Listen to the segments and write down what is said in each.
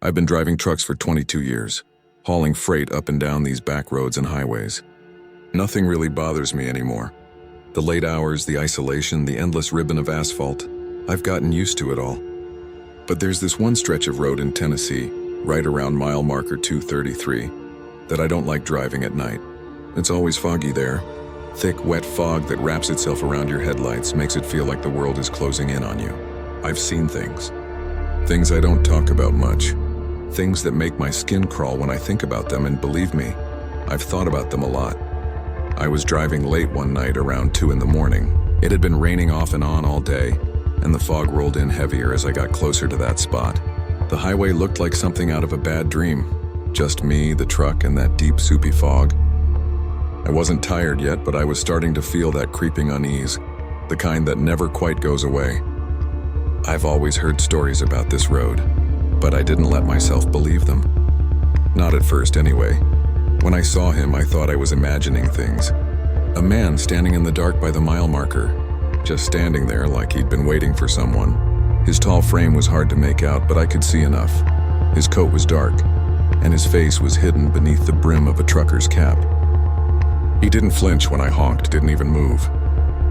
I've been driving trucks for 22 years, hauling freight up and down these back roads and highways. Nothing really bothers me anymore. The late hours, the isolation, the endless ribbon of asphalt, I've gotten used to it all. But there's this one stretch of road in Tennessee, right around mile marker 233, that I don't like driving at night. It's always foggy there. Thick, wet fog that wraps itself around your headlights makes it feel like the world is closing in on you. I've seen things. Things I don't talk about much. Things that make my skin crawl when I think about them, and believe me, I've thought about them a lot. I was driving late one night around 2 in the morning. It had been raining off and on all day, and the fog rolled in heavier as I got closer to that spot. The highway looked like something out of a bad dream. Just me, the truck, and that deep, soupy fog. I wasn't tired yet, but I was starting to feel that creeping unease, the kind that never quite goes away. I've always heard stories about this road, but I didn't let myself believe them. Not at first, anyway. When I saw him, I thought I was imagining things. A man standing in the dark by the mile marker, just standing there like he'd been waiting for someone. His tall frame was hard to make out, but I could see enough. His coat was dark, and his face was hidden beneath the brim of a trucker's cap. He didn't flinch when I honked, didn't even move.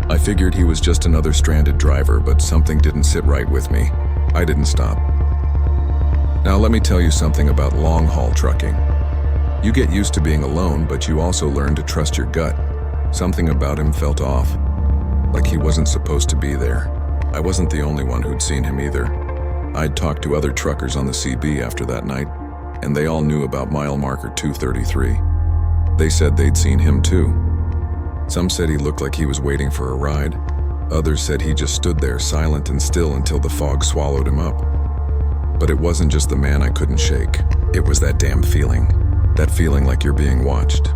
I figured he was just another stranded driver, but something didn't sit right with me. I didn't stop. Now let me tell you something about long-haul trucking. You get used to being alone, but you also learn to trust your gut. Something about him felt off, like he wasn't supposed to be there. I wasn't the only one who'd seen him either. I'd talked to other truckers on the CB after that night, and they all knew about mile marker 233. They said they'd seen him too. Some said he looked like he was waiting for a ride. Others said he just stood there silent and still until the fog swallowed him up. But it wasn't just the man I couldn't shake. It was that damn feeling. That feeling like you're being watched.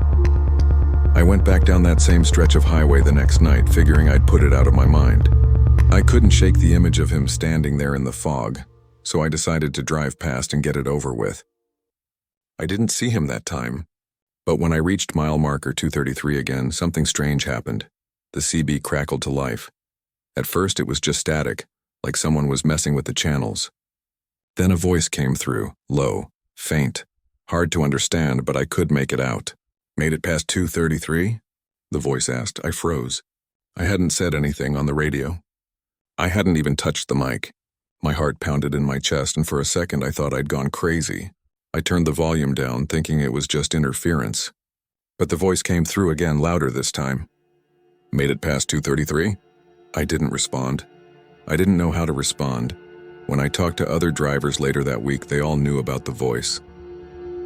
I went back down that same stretch of highway the next night, figuring I'd put it out of my mind. I couldn't shake the image of him standing there in the fog, so I decided to drive past and get it over with. I didn't see him that time, but when I reached mile marker 233 again, something strange happened. The CB crackled to life. At first it was just static, like someone was messing with the channels. Then a voice came through, low, faint, hard to understand, but I could make it out. "Made it past 233? The voice asked. I froze. I hadn't said anything on the radio. I hadn't even touched the mic. My heart pounded in my chest, and for a second I thought I'd gone crazy. I turned the volume down, thinking it was just interference. But the voice came through again, louder this time. "Made it past 233? I didn't respond. I didn't know how to respond. When I talked to other drivers later that week, they all knew about the voice.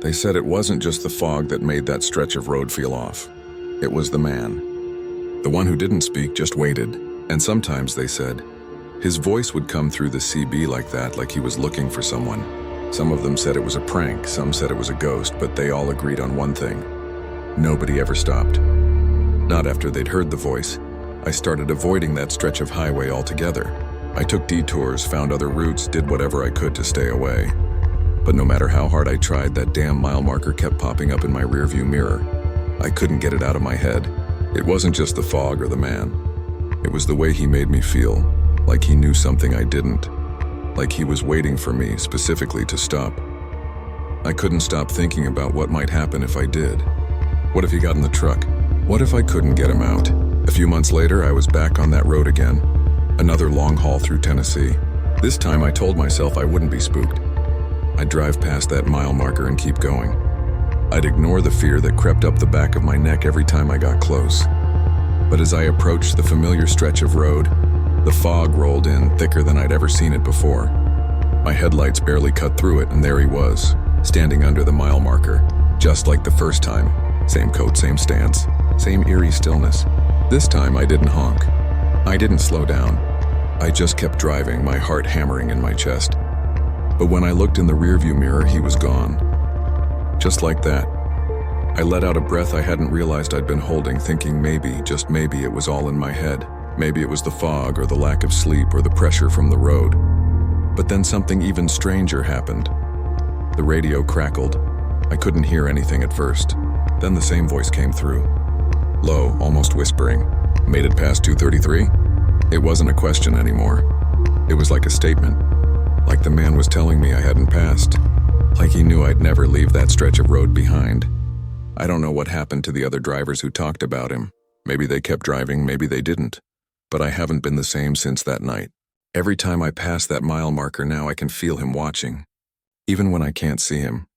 They said it wasn't just the fog that made that stretch of road feel off. It was the man. The one who didn't speak just waited, and sometimes, they said, his voice would come through the CB like that, like he was looking for someone. Some of them said it was a prank, some said it was a ghost, but they all agreed on one thing. Nobody ever stopped. Not after they'd heard the voice. I started avoiding that stretch of highway altogether. I took detours, found other routes, did whatever I could to stay away. But no matter how hard I tried, that damn mile marker kept popping up in my rearview mirror. I couldn't get it out of my head. It wasn't just the fog or the man. It was the way he made me feel, like he knew something I didn't. Like he was waiting for me, specifically to stop. I couldn't stop thinking about what might happen if I did. What if he got in the truck? What if I couldn't get him out? A few months later, I was back on that road again. Another long haul through Tennessee. This time I told myself I wouldn't be spooked. I'd drive past that mile marker and keep going. I'd ignore the fear that crept up the back of my neck every time I got close. But as I approached the familiar stretch of road, the fog rolled in thicker than I'd ever seen it before. My headlights barely cut through it, and there he was, standing under the mile marker, just like the first time. Same coat, same stance, same eerie stillness. This time I didn't honk. I didn't slow down. I just kept driving, my heart hammering in my chest. But when I looked in the rearview mirror, he was gone. Just like that. I let out a breath I hadn't realized I'd been holding, thinking maybe, just maybe, it was all in my head. Maybe it was the fog or the lack of sleep or the pressure from the road. But then something even stranger happened. The radio crackled. I couldn't hear anything at first. Then the same voice came through. Low, almost whispering. "Made it past 233? It wasn't a question anymore. It was like a statement. Like the man was telling me I hadn't passed. like he knew I'd never leave that stretch of road behind. I don't know what happened to the other drivers who talked about him. Maybe they kept driving, maybe they didn't. But I haven't been the same since that night. Every time I pass that mile marker now, I can feel him watching, even when I can't see him.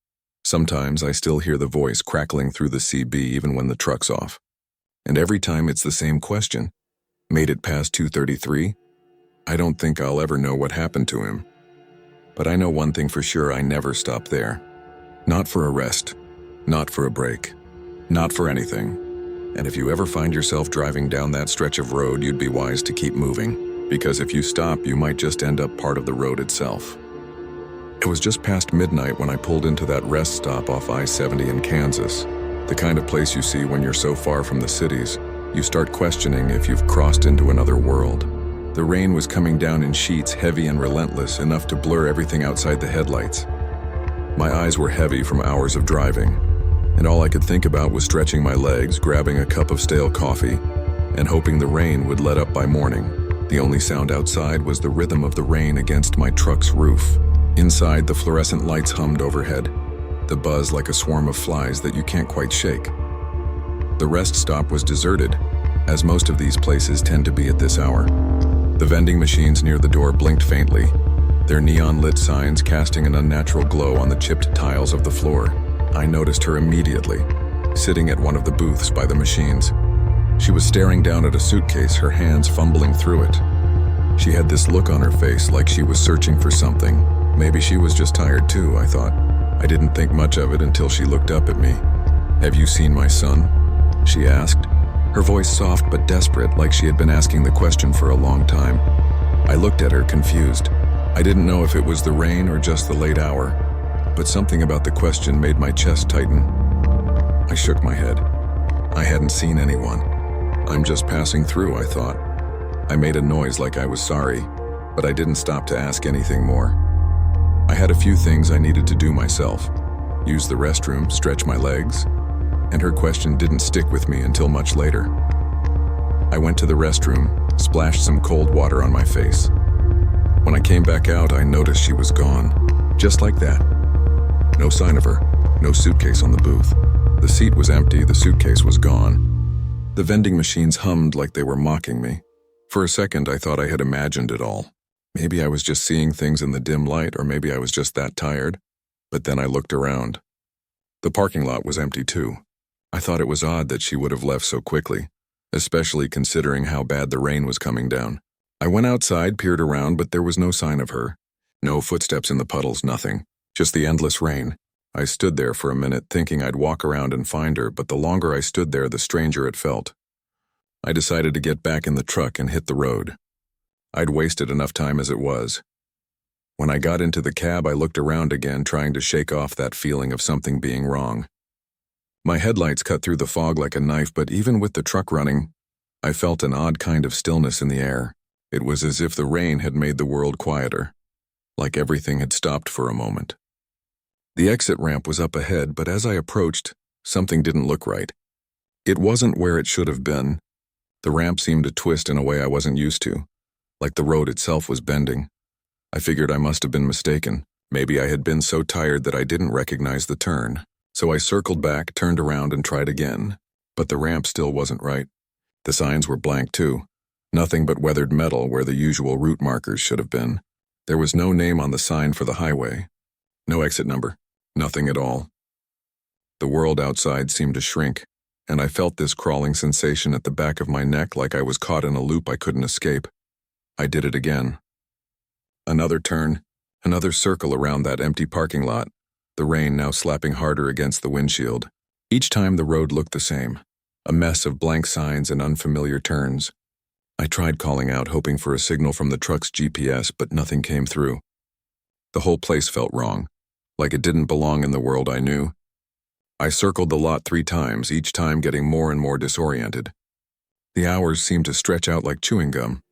Sometimes I still hear the voice crackling through the CB even when the truck's off. And every time it's the same question. Made it past 2:33? I don't think I'll ever know what happened to him. But I know one thing for sure, I never stopped there. Not for a rest, not for a break, not for anything. And if you ever find yourself driving down that stretch of road, you'd be wise to keep moving, because if you stop, you might just end up part of the road itself. It was just past midnight when I pulled into that rest stop off I-70 in Kansas, the kind of place you see when you're so far from the cities, you start questioning if you've crossed into another world. The rain was coming down in sheets, heavy and relentless, enough to blur everything outside the headlights. My eyes were heavy from hours of driving, and all I could think about was stretching my legs, grabbing a cup of stale coffee, and hoping the rain would let up by morning. The only sound outside was the rhythm of the rain against my truck's roof. Inside, the fluorescent lights hummed overhead, the buzz like a swarm of flies that you can't quite shake. The rest stop was deserted, as most of these places tend to be at this hour. The vending machines near the door blinked faintly, their neon-lit signs casting an unnatural glow on the chipped tiles of the floor. I noticed her immediately, sitting at one of the booths by the machines. She was staring down at a suitcase, her hands fumbling through it. She had this look on her face like she was searching for something. Maybe she was just tired too, I thought. I didn't think much of it until she looked up at me. "Have you seen my son?" she asked, her voice soft but desperate, like she had been asking the question for a long time. I looked at her, confused. I didn't know if it was the rain or just the late hour, but something about the question made my chest tighten. I shook my head. I hadn't seen anyone. "I'm just passing through," I thought. I made a noise like I was sorry, but I didn't stop to ask anything more. I had a few things I needed to do myself. Use the restroom, stretch my legs, and her question didn't stick with me until much later. I went to the restroom, splashed some cold water on my face. When I came back out, I noticed she was gone. Just like that. No sign of her, no suitcase on the booth. The seat was empty, the suitcase was gone. The vending machines hummed like they were mocking me. For a second, I thought I had imagined it all. Maybe I was just seeing things in the dim light, or maybe I was just that tired. But then I looked around. The parking lot was empty too. I thought it was odd that she would have left so quickly, especially considering how bad the rain was coming down. I went outside, peered around, but there was no sign of her. No footsteps in the puddles, nothing. Just the endless rain. I stood there for a minute, thinking I'd walk around and find her, but the longer I stood there, the stranger it felt. I decided to get back in the truck and hit the road. I'd wasted enough time as it was. When I got into the cab, I looked around again, trying to shake off that feeling of something being wrong. My headlights cut through the fog like a knife, but even with the truck running, I felt an odd kind of stillness in the air. It was as if the rain had made the world quieter, like everything had stopped for a moment. The exit ramp was up ahead, but as I approached, something didn't look right. It wasn't where it should have been. The ramp seemed to twist in a way I wasn't used to, like the road itself was bending. I figured I must have been mistaken. Maybe I had been so tired that I didn't recognize the turn. So I circled back, turned around, and tried again. But the ramp still wasn't right. The signs were blank too. Nothing but weathered metal where the usual route markers should have been. There was no name on the sign for the highway. No exit number. Nothing at all. The world outside seemed to shrink, and I felt this crawling sensation at the back of my neck like I was caught in a loop I couldn't escape. I did it again. Another turn, another circle around that empty parking lot, the rain now slapping harder against the windshield. Each time the road looked the same, a mess of blank signs and unfamiliar turns. I tried calling out, hoping for a signal from the truck's GPS, but nothing came through. The whole place felt wrong, like it didn't belong in the world I knew. I circled the lot 3 times, each time getting more and more disoriented. The hours seemed to stretch out like chewing gum.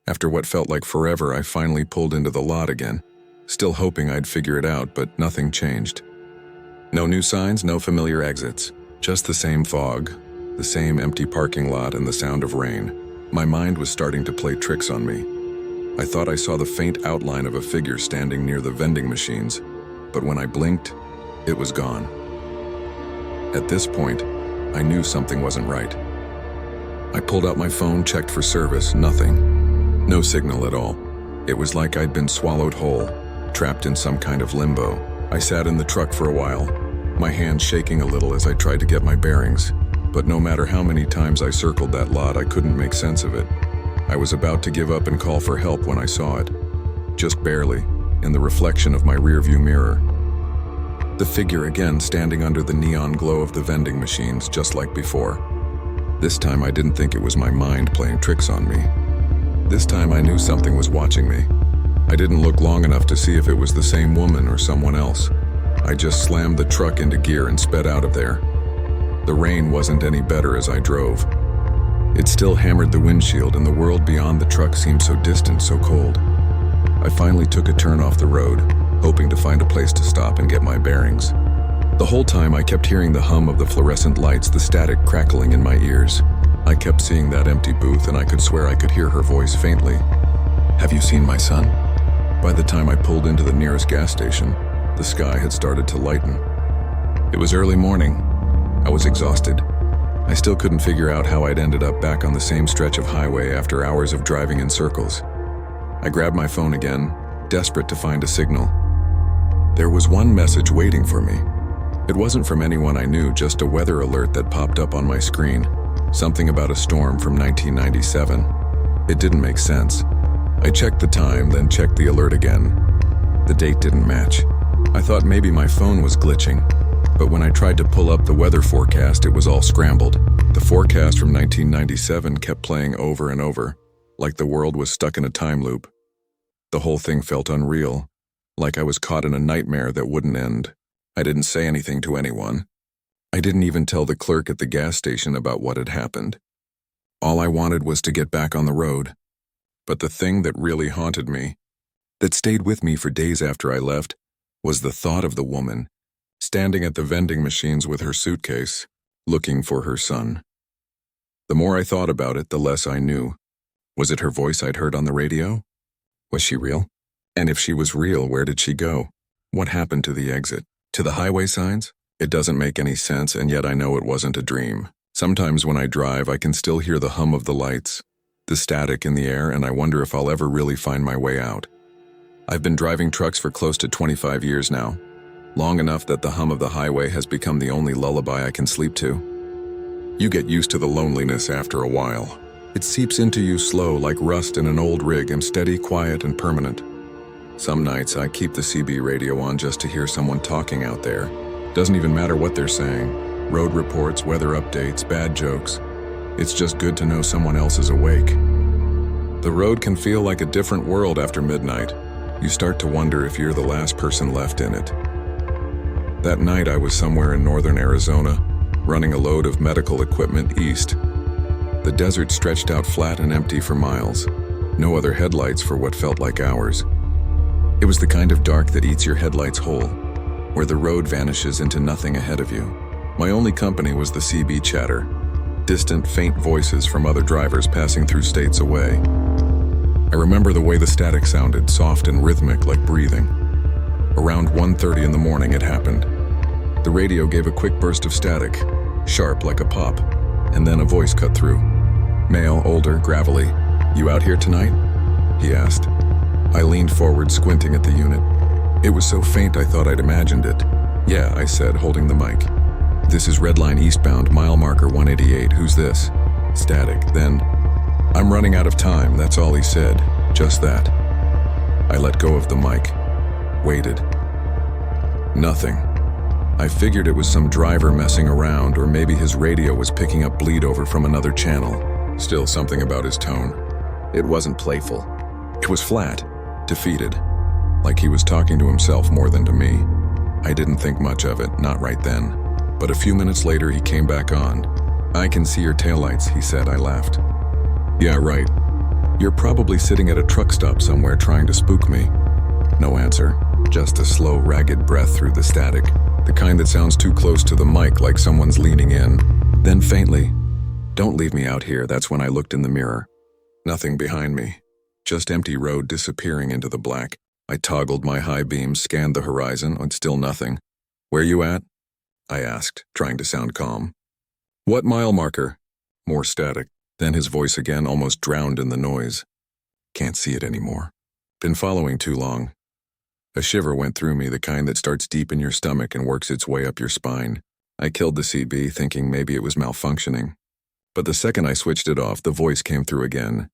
After what felt like forever, I finally pulled into the lot again, still hoping I'd figure it out, but nothing changed. No new signs, no familiar exits, just the same fog, the same empty parking lot, and the sound of rain. My mind was starting to play tricks on me. I thought I saw the faint outline of a figure standing near the vending machines, but when I blinked, it was gone. At this point, I knew something wasn't right. I pulled out my phone, checked for service, nothing. No signal at all. It was like I'd been swallowed whole, trapped in some kind of limbo. I sat in the truck for a while, my hands shaking a little as I tried to get my bearings. But no matter how many times I circled that lot, I couldn't make sense of it. I was about to give up and call for help when I saw it. Just barely, in the reflection of my rearview mirror. The figure again standing under the neon glow of the vending machines, just like before. This time I didn't think it was my mind playing tricks on me. This time I knew something was watching me. I didn't look long enough to see if it was the same woman or someone else. I just slammed the truck into gear and sped out of there. The rain wasn't any better as I drove. It still hammered the windshield, and the world beyond the truck seemed so distant, so cold. I finally took a turn off the road, hoping to find a place to stop and get my bearings. The whole time I kept hearing the hum of the fluorescent lights, the static crackling in my ears. I kept seeing that empty booth, and I could swear I could hear her voice faintly. "Have you seen my son?" By the time I pulled into the nearest gas station, the sky had started to lighten. It was early morning. I was exhausted. I still couldn't figure out how I'd ended up back on the same stretch of highway after hours of driving in circles. I grabbed my phone again, desperate to find a signal. There was one message waiting for me. It wasn't from anyone I knew, just a weather alert that popped up on my screen. Something about a storm from 1997. It didn't make sense. I checked the time, then checked the alert again. The date didn't match. I thought maybe my phone was glitching, but when I tried to pull up the weather forecast, it was all scrambled. The forecast from 1997 kept playing over and over, like the world was stuck in a time loop. The whole thing felt unreal, like I was caught in a nightmare that wouldn't end. I didn't say anything to anyone. I didn't even tell the clerk at the gas station about what had happened. All I wanted was to get back on the road. But the thing that really haunted me, that stayed with me for days after I left, was the thought of the woman standing at the vending machines with her suitcase, looking for her son. The more I thought about it, the less I knew. Was it her voice I'd heard on the radio? Was she real? And if she was real, where did she go? What happened to the exit? To the highway signs? It doesn't make any sense, and yet I know it wasn't a dream. Sometimes when I drive, I can still hear the hum of the lights, the static in the air, and I wonder if I'll ever really find my way out. I've been driving trucks for close to 25 years now, long enough that the hum of the highway has become the only lullaby I can sleep to. You get used to the loneliness after a while. It seeps into you slow like rust in an old rig, and steady, quiet, and permanent. Some nights I keep the CB radio on just to hear someone talking out there. Doesn't even matter what they're saying. Road reports, weather updates, bad jokes. It's just good to know someone else is awake. The road can feel like a different world after midnight. You start to wonder if you're the last person left in it. That night I was somewhere in northern Arizona, running a load of medical equipment east. The desert stretched out flat and empty for miles. No other headlights for what felt like hours. It was the kind of dark that eats your headlights whole, where the road vanishes into nothing ahead of you. My only company was the CB chatter, distant, faint voices from other drivers passing through states away. I remember the way the static sounded, soft and rhythmic like breathing. Around 1:30 in the morning it happened. The radio gave a quick burst of static, sharp like a pop, and then a voice cut through. Male, older, gravelly. "You out here tonight?" he asked. I leaned forward, squinting at the unit. It was so faint I thought I'd imagined it. "Yeah," I said, holding the mic. "This is Redline eastbound, mile marker 188. Who's this?" Static. Then, "I'm running out of time," that's all he said. Just that. I let go of the mic. Waited. Nothing. I figured it was some driver messing around, or maybe his radio was picking up bleed over from another channel. Still something about his tone. It wasn't playful. It was flat, defeated, like he was talking to himself more than to me. I didn't think much of it, not right then. But a few minutes later he came back on. "I can see your taillights," he said. I laughed. "Yeah, right. You're probably sitting at a truck stop somewhere trying to spook me." No answer, just a slow, ragged breath through the static, the kind that sounds too close to the mic like someone's leaning in. Then faintly, "Don't leave me out here." That's when I looked in the mirror. Nothing behind me, just empty road disappearing into the black. I toggled my high beam, scanned the horizon, and still nothing. "Where you at?" I asked, trying to sound calm. "What mile marker?" More static. Then his voice again, almost drowned in the noise. "Can't see it anymore. Been following too long." A shiver went through me, the kind that starts deep in your stomach and works its way up your spine. I killed the CB, thinking maybe it was malfunctioning. But the second I switched it off, the voice came through again,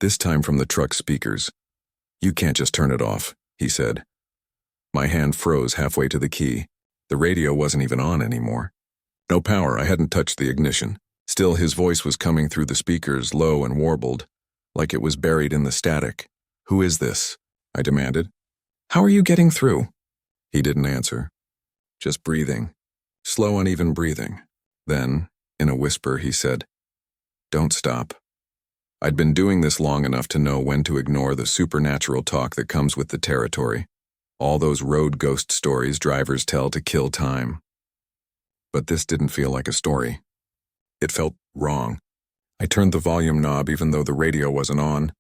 this time from the truck's speakers. "You can't just turn it off," he said. My hand froze halfway to the key. The radio wasn't even on anymore. No power, I hadn't touched the ignition. Still, his voice was coming through the speakers, low and warbled, like it was buried in the static. "Who is this?" I demanded. "How are you getting through?" He didn't answer. Just breathing. Slow, uneven breathing. Then, in a whisper, he said, "Don't stop." I'd been doing this long enough to know when to ignore the supernatural talk that comes with the territory. All those road ghost stories drivers tell to kill time. But this didn't feel like a story. It felt wrong. I turned the volume knob even though the radio wasn't on.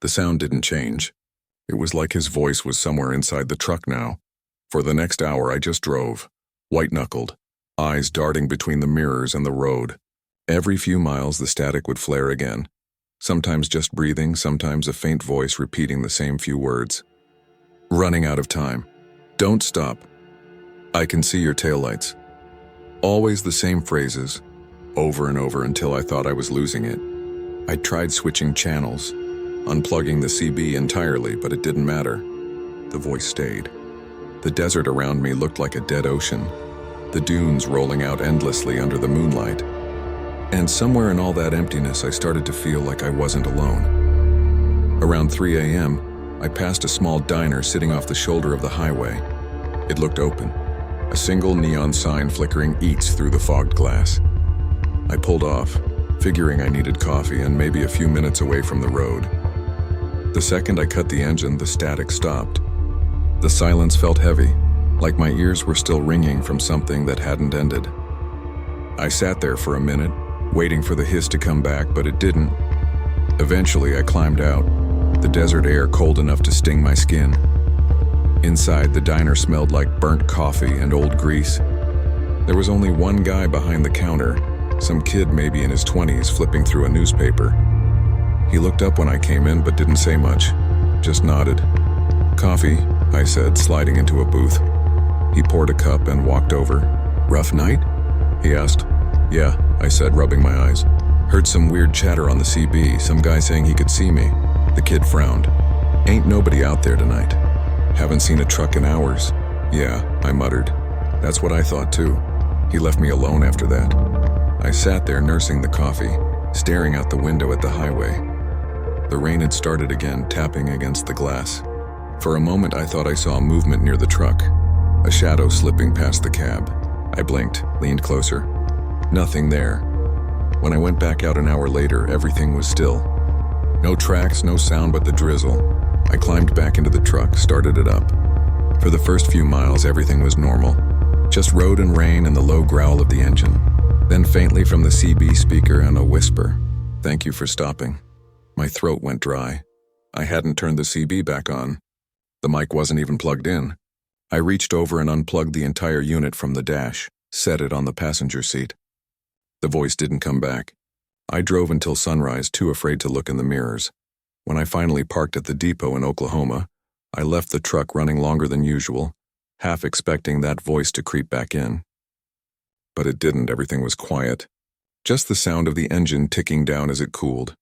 The sound didn't change. It was like his voice was somewhere inside the truck now. For the next hour I just drove, white-knuckled, eyes darting between the mirrors and the road. Every few miles the static would flare again, sometimes just breathing, sometimes a faint voice repeating the same few words. "Running out of time. Don't stop. I can see your taillights." Always the same phrases, over and over until I thought I was losing it. I tried switching channels, unplugging the CB entirely, but it didn't matter. The voice stayed. The desert around me looked like a dead ocean, the dunes rolling out endlessly under the moonlight. And somewhere in all that emptiness, I started to feel like I wasn't alone. Around 3 a.m., I passed a small diner sitting off the shoulder of the highway. It looked open, a single neon sign flickering "Eats" through the fogged glass. I pulled off, figuring I needed coffee and maybe a few minutes away from the road. The second I cut the engine, the static stopped. The silence felt heavy, like my ears were still ringing from something that hadn't ended. I sat there for a minute, waiting for the hiss to come back, but it didn't. Eventually, I climbed out, the desert air cold enough to sting my skin. Inside, the diner smelled like burnt coffee and old grease. There was only one guy behind the counter, some kid maybe in his 20s flipping through a newspaper. He looked up when I came in but didn't say much, just nodded. "Coffee," I said, sliding into a booth. He poured a cup and walked over. "Rough night?" he asked. "Yeah," I said, rubbing my eyes. "Heard some weird chatter on the CB, some guy saying he could see me." The kid frowned. "Ain't nobody out there tonight. Haven't seen a truck in hours." "Yeah," I muttered. "That's what I thought too." He left me alone after that. I sat there nursing the coffee, staring out the window at the highway. The rain had started again, tapping against the glass. For a moment I thought I saw movement near the truck, a shadow slipping past the cab. I blinked, leaned closer. Nothing there. When I went back out an hour later, everything was still. No tracks, no sound but the drizzle. I climbed back into the truck, started it up. For the first few miles, everything was normal. Just road and rain and the low growl of the engine. Then faintly from the CB speaker and a whisper, "Thank you for stopping." My throat went dry. I hadn't turned the CB back on. The mic wasn't even plugged in. I reached over and unplugged the entire unit from the dash, set it on the passenger seat. The voice didn't come back. I drove until sunrise, too afraid to look in the mirrors. When I finally parked at the depot in Oklahoma, I left the truck running longer than usual, half expecting that voice to creep back in. But it didn't. Everything was quiet. Just the sound of the engine ticking down as it cooled.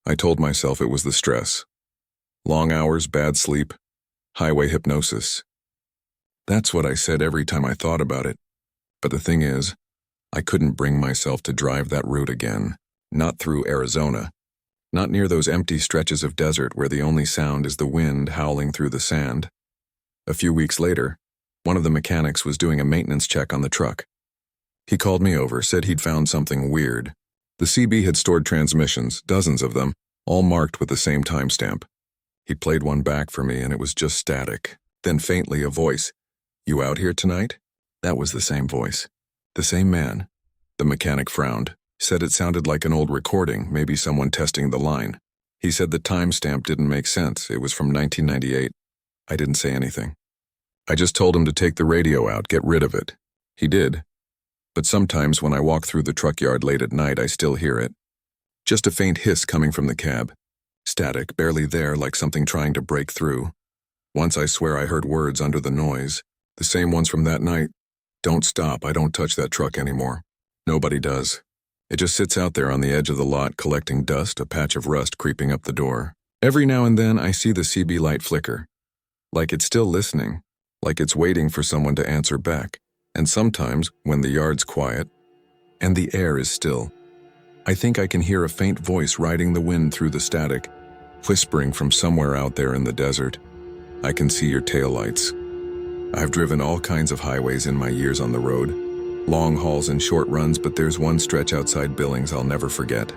I told myself it was the stress. Long hours, bad sleep, highway hypnosis. That's what I said every time I thought about it. But the thing is, I couldn't bring myself to drive that route again. Not through Arizona. Not near those empty stretches of desert where the only sound is the wind howling through the sand. A few weeks later, one of the mechanics was doing a maintenance check on the truck. He called me over, said he'd found something weird. The CB had stored transmissions, dozens of them, all marked with the same timestamp. He played one back for me and it was just static. Then faintly a voice. "You out here tonight?" That was the same voice. The same man. The mechanic frowned, said it sounded like an old recording, maybe someone testing the line. He said the timestamp didn't make sense. It was from 1998. I didn't say anything. I just told him to take the radio out, get rid of it. He did. But sometimes when I walk through the truck yard late at night, I still hear it. Just a faint hiss coming from the cab. Static, barely there, like something trying to break through. Once I swear I heard words under the noise. The same ones from that night. Don't stop, I don't touch that truck anymore. Nobody does. It just sits out there on the edge of the lot collecting dust, a patch of rust creeping up the door. Every now and then I see the CB light flicker. Like it's still listening. Like it's waiting for someone to answer back. And sometimes, when the yard's quiet, and the air is still, I think I can hear a faint voice riding the wind through the static, whispering from somewhere out there in the desert. I can see your taillights. I've driven all kinds of highways in my years on the road, long hauls and short runs, but there's one stretch outside Billings I'll never forget.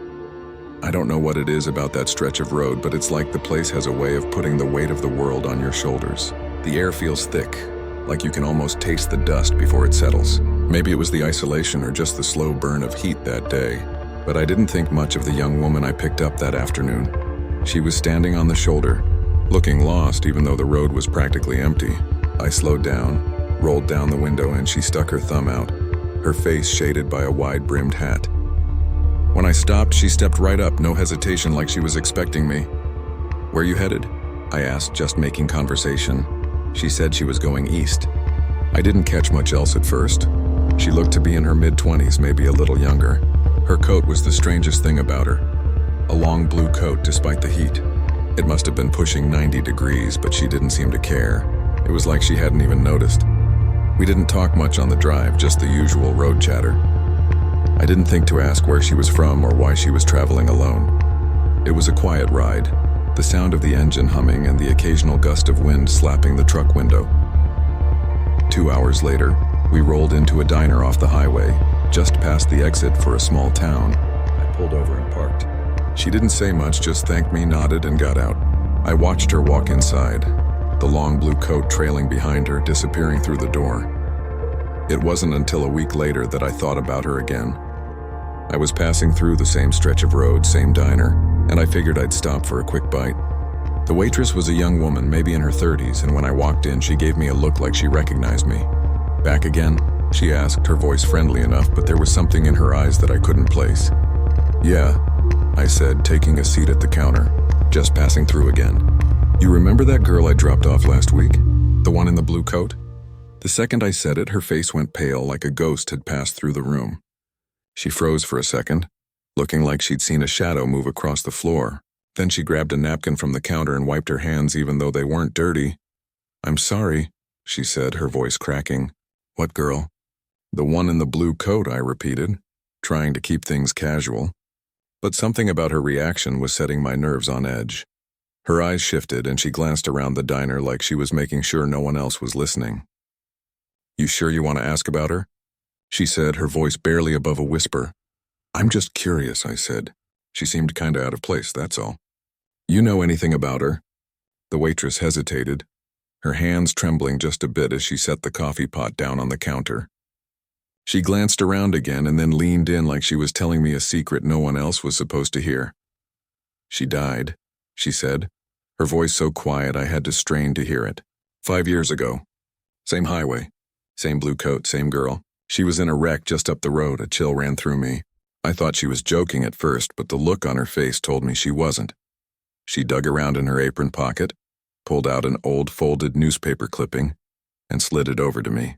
I don't know what it is about that stretch of road, but it's like the place has a way of putting the weight of the world on your shoulders. The air feels thick, like you can almost taste the dust before it settles. Maybe it was the isolation or just the slow burn of heat that day, but I didn't think much of the young woman I picked up that afternoon. She was standing on the shoulder, looking lost even though the road was practically empty. I slowed down, rolled down the window, and she stuck her thumb out, her face shaded by a wide-brimmed hat. When I stopped, she stepped right up, no hesitation, like she was expecting me. "Where you headed?" I asked, just making conversation. She said she was going east. I didn't catch much else at first. She looked to be in her mid-20s, maybe a little younger. Her coat was the strangest thing about her. A long blue coat despite the heat. It must have been pushing 90 degrees, but she didn't seem to care. It was like she hadn't even noticed. We didn't talk much on the drive, just the usual road chatter. I didn't think to ask where she was from or why she was traveling alone. It was a quiet ride, the sound of the engine humming and the occasional gust of wind slapping the truck window. 2 hours later, we rolled into a diner off the highway, just past the exit for a small town. I pulled over and parked. She didn't say much, just thanked me, nodded, and got out. I watched her walk inside, the long blue coat trailing behind her, disappearing through the door. It wasn't until a week later that I thought about her again. I was passing through the same stretch of road, same diner, and I figured I'd stop for a quick bite. The waitress was a young woman, maybe in her 30s, and when I walked in, she gave me a look like she recognized me. "Back again?" she asked, her voice friendly enough, but there was something in her eyes that I couldn't place. "Yeah," I said, taking a seat at the counter, just passing through again. "You remember that girl I dropped off last week? The one in the blue coat?" The second I said it, her face went pale, like a ghost had passed through the room. She froze for a second, looking like she'd seen a shadow move across the floor. Then she grabbed a napkin from the counter and wiped her hands even though they weren't dirty. "I'm sorry," she said, her voice cracking. "What girl?" "The one in the blue coat," I repeated, trying to keep things casual. But something about her reaction was setting my nerves on edge. Her eyes shifted and she glanced around the diner like she was making sure no one else was listening. "You sure you want to ask about her?" she said, her voice barely above a whisper. "I'm just curious," I said. She seemed kinda out of place, that's all. "You know anything about her?" The waitress hesitated, her hands trembling just a bit as she set the coffee pot down on the counter. She glanced around again and then leaned in like she was telling me a secret no one else was supposed to hear. "She died," she said, her voice so quiet I had to strain to hear it. 5 years ago. Same highway, same blue coat, same girl. She was in a wreck just up the road. A chill ran through me. I thought she was joking at first, but the look on her face told me she wasn't. She dug around in her apron pocket, pulled out an old folded newspaper clipping, and slid it over to me.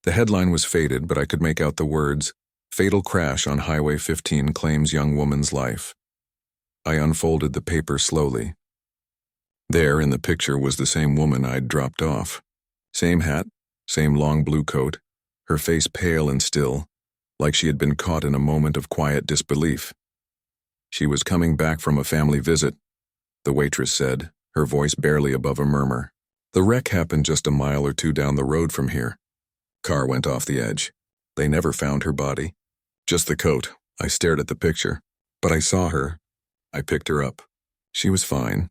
The headline was faded, but I could make out the words, "Fatal Crash on Highway 15 Claims Young Woman's Life." I unfolded the paper slowly. There, in the picture, was the same woman I'd dropped off. Same hat, same long blue coat, her face pale and still, like she had been caught in a moment of quiet disbelief. She was coming back from a family visit, the waitress said, her voice barely above a murmur. The wreck happened just a mile or two down the road from here. Car went off the edge. They never found her body. Just the coat. I stared at the picture. But I saw her. I picked her up. She was fine.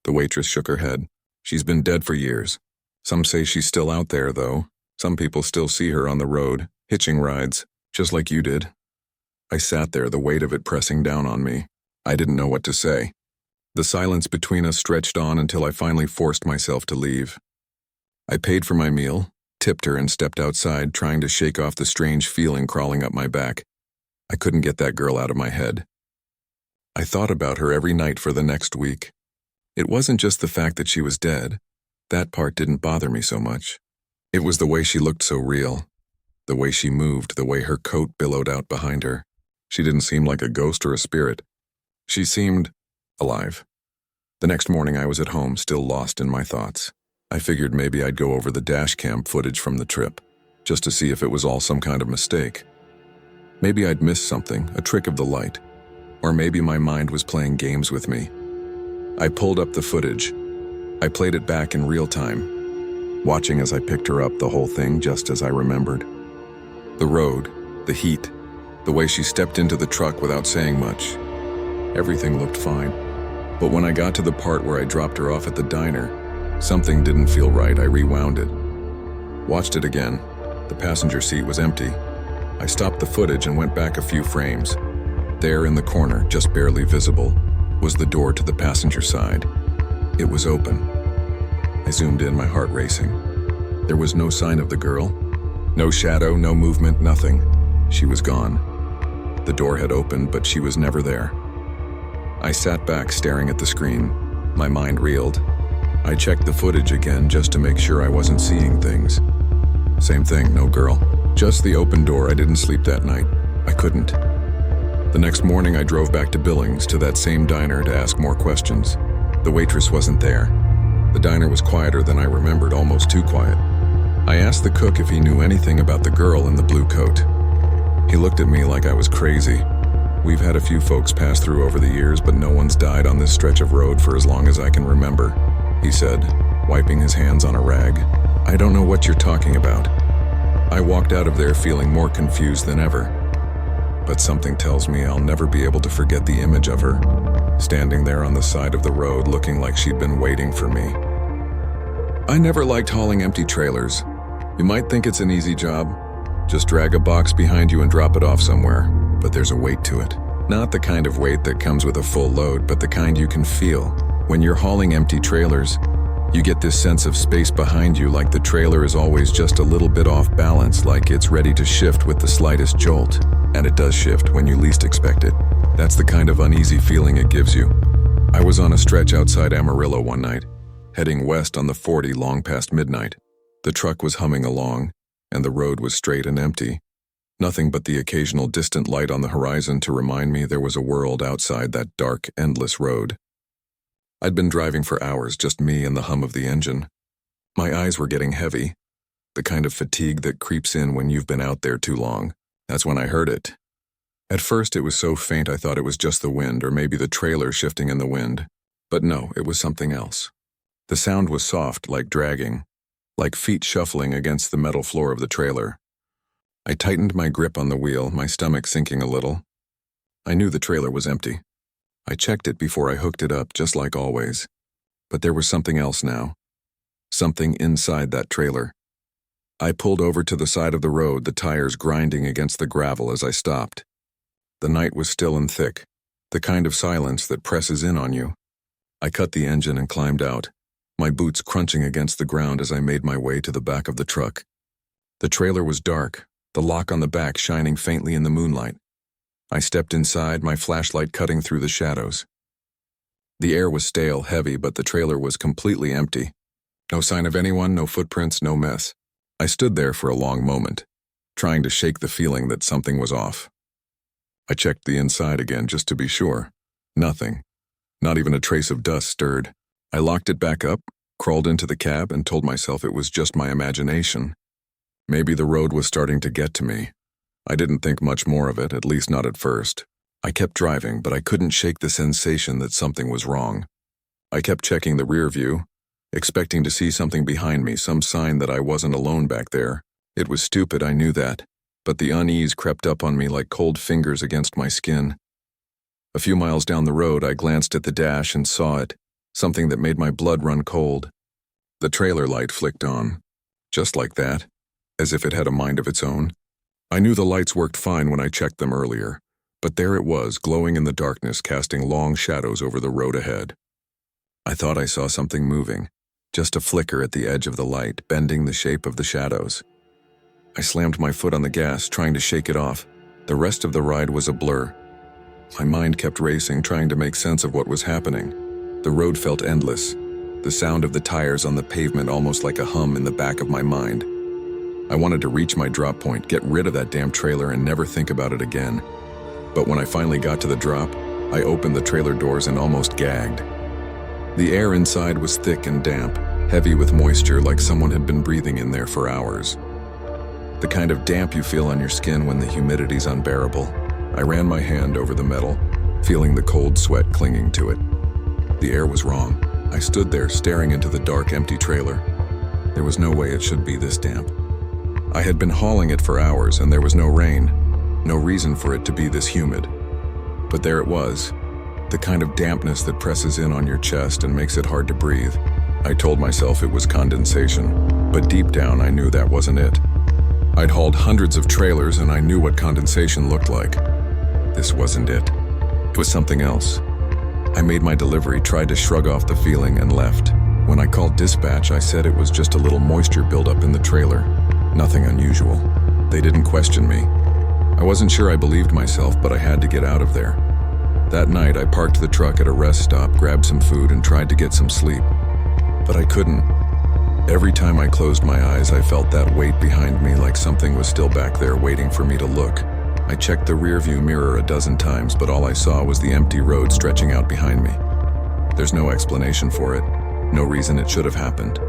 The waitress shook her head. She's been dead for years. Some say she's still out there, though. Some people still see her on the road, hitching rides, just like you did. I sat there, the weight of it pressing down on me. I didn't know what to say. The silence between us stretched on until I finally forced myself to leave. I paid for my meal, tipped her, and stepped outside, trying to shake off the strange feeling crawling up my back. I couldn't get that girl out of my head. I thought about her every night for the next week. It wasn't just the fact that she was dead. That part didn't bother me so much. It was the way she looked so real. The way she moved, the way her coat billowed out behind her. She didn't seem like a ghost or a spirit. She seemed alive. The next morning I was at home, still lost in my thoughts. I figured maybe I'd go over the dash cam footage from the trip, just to see if it was all some kind of mistake. Maybe I'd missed something, a trick of the light. Or maybe my mind was playing games with me. I pulled up the footage. I played it back in real time, watching as I picked her up, the whole thing just as I remembered. The road, the heat, the way she stepped into the truck without saying much. Everything looked fine. But when I got to the part where I dropped her off at the diner, something didn't feel right. I rewound it. Watched it again. The passenger seat was empty. I stopped the footage and went back a few frames. There in the corner, just barely visible, was the door to the passenger side. It was open. I zoomed in, my heart racing. There was no sign of the girl. No shadow, no movement, nothing. She was gone. The door had opened, but she was never there. I sat back, staring at the screen. My mind reeled. I checked the footage again just to make sure I wasn't seeing things. Same thing, no girl. Just the open door. I didn't sleep that night. I couldn't. The next morning I drove back to Billings, to that same diner, to ask more questions. The waitress wasn't there. The diner was quieter than I remembered, almost too quiet. I asked the cook if he knew anything about the girl in the blue coat. He looked at me like I was crazy. We've had a few folks pass through over the years, but no one's died on this stretch of road for as long as I can remember, he said, wiping his hands on a rag. I don't know what you're talking about. I walked out of there feeling more confused than ever. But something tells me I'll never be able to forget the image of her, standing there on the side of the road looking like she'd been waiting for me. I never liked hauling empty trailers. You might think it's an easy job. Just drag a box behind you and drop it off somewhere. But there's a weight to it. Not the kind of weight that comes with a full load, but the kind you can feel. When you're hauling empty trailers, you get this sense of space behind you, like the trailer is always just a little bit off balance, like it's ready to shift with the slightest jolt. And it does shift when you least expect it. That's the kind of uneasy feeling it gives you. I was on a stretch outside Amarillo one night, heading west on the 40 long past midnight. The truck was humming along, and the road was straight and empty. Nothing but the occasional distant light on the horizon to remind me there was a world outside that dark, endless road. I'd been driving for hours, just me and the hum of the engine. My eyes were getting heavy, the kind of fatigue that creeps in when you've been out there too long. That's when I heard it. At first it was so faint I thought it was just the wind, or maybe the trailer shifting in the wind. But no, it was something else. The sound was soft, like dragging, like feet shuffling against the metal floor of the trailer. I tightened my grip on the wheel, my stomach sinking a little. I knew the trailer was empty. I checked it before I hooked it up, just like always. But there was something else now. Something inside that trailer. I pulled over to the side of the road, the tires grinding against the gravel as I stopped. The night was still and thick, the kind of silence that presses in on you. I cut the engine and climbed out, my boots crunching against the ground as I made my way to the back of the truck. The trailer was dark, the lock on the back shining faintly in the moonlight. I stepped inside, my flashlight cutting through the shadows. The air was stale, heavy, but the trailer was completely empty. No sign of anyone, no footprints, no mess. I stood there for a long moment, trying to shake the feeling that something was off. I checked the inside again just to be sure. Nothing. Not even a trace of dust stirred. I locked it back up, crawled into the cab, and told myself it was just my imagination. Maybe the road was starting to get to me. I didn't think much more of it, at least not at first. I kept driving, but I couldn't shake the sensation that something was wrong. I kept checking the rear view, expecting to see something behind me, some sign that I wasn't alone back there. It was stupid, I knew that, but the unease crept up on me like cold fingers against my skin. A few miles down the road, I glanced at the dash and saw it, something that made my blood run cold. The trailer light flicked on, just like that, as if it had a mind of its own. I knew the lights worked fine when I checked them earlier, but there it was, glowing in the darkness, casting long shadows over the road ahead. I thought I saw something moving, just a flicker at the edge of the light, bending the shape of the shadows. I slammed my foot on the gas, trying to shake it off. The rest of the ride was a blur. My mind kept racing, trying to make sense of what was happening. The road felt endless, the sound of the tires on the pavement almost like a hum in the back of my mind. I wanted to reach my drop point, get rid of that damn trailer and never think about it again. But when I finally got to the drop, I opened the trailer doors and almost gagged. The air inside was thick and damp, heavy with moisture like someone had been breathing in there for hours. The kind of damp you feel on your skin when the humidity's unbearable. I ran my hand over the metal, feeling the cold sweat clinging to it. The air was wrong. I stood there staring into the dark, empty trailer. There was no way it should be this damp. I had been hauling it for hours and there was no rain, no reason for it to be this humid. But there it was, the kind of dampness that presses in on your chest and makes it hard to breathe. I told myself it was condensation, but deep down I knew that wasn't it. I'd hauled hundreds of trailers and I knew what condensation looked like. This wasn't it. It was something else. I made my delivery, tried to shrug off the feeling, and left. When I called dispatch, I said it was just a little moisture buildup in the trailer. Nothing unusual. They didn't question me. I wasn't sure I believed myself, but I had to get out of there. That night, I parked the truck at a rest stop, grabbed some food, and tried to get some sleep. But I couldn't. Every time I closed my eyes, I felt that weight behind me, like something was still back there waiting for me to look. I checked the rearview mirror a dozen times, but all I saw was the empty road stretching out behind me. There's no explanation for it, no reason it should have happened.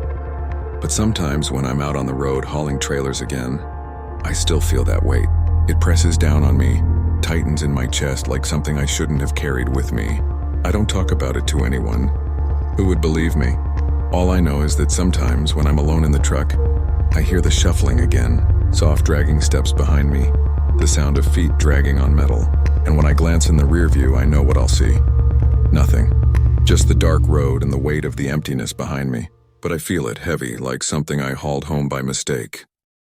But sometimes when I'm out on the road hauling trailers again, I still feel that weight. It presses down on me, tightens in my chest like something I shouldn't have carried with me. I don't talk about it to anyone. Who would believe me? All I know is that sometimes when I'm alone in the truck, I hear the shuffling again, soft dragging steps behind me, the sound of feet dragging on metal. And when I glance in the rear view, I know what I'll see. Nothing. Just the dark road and the weight of the emptiness behind me. But I feel it heavy, like something I hauled home by mistake.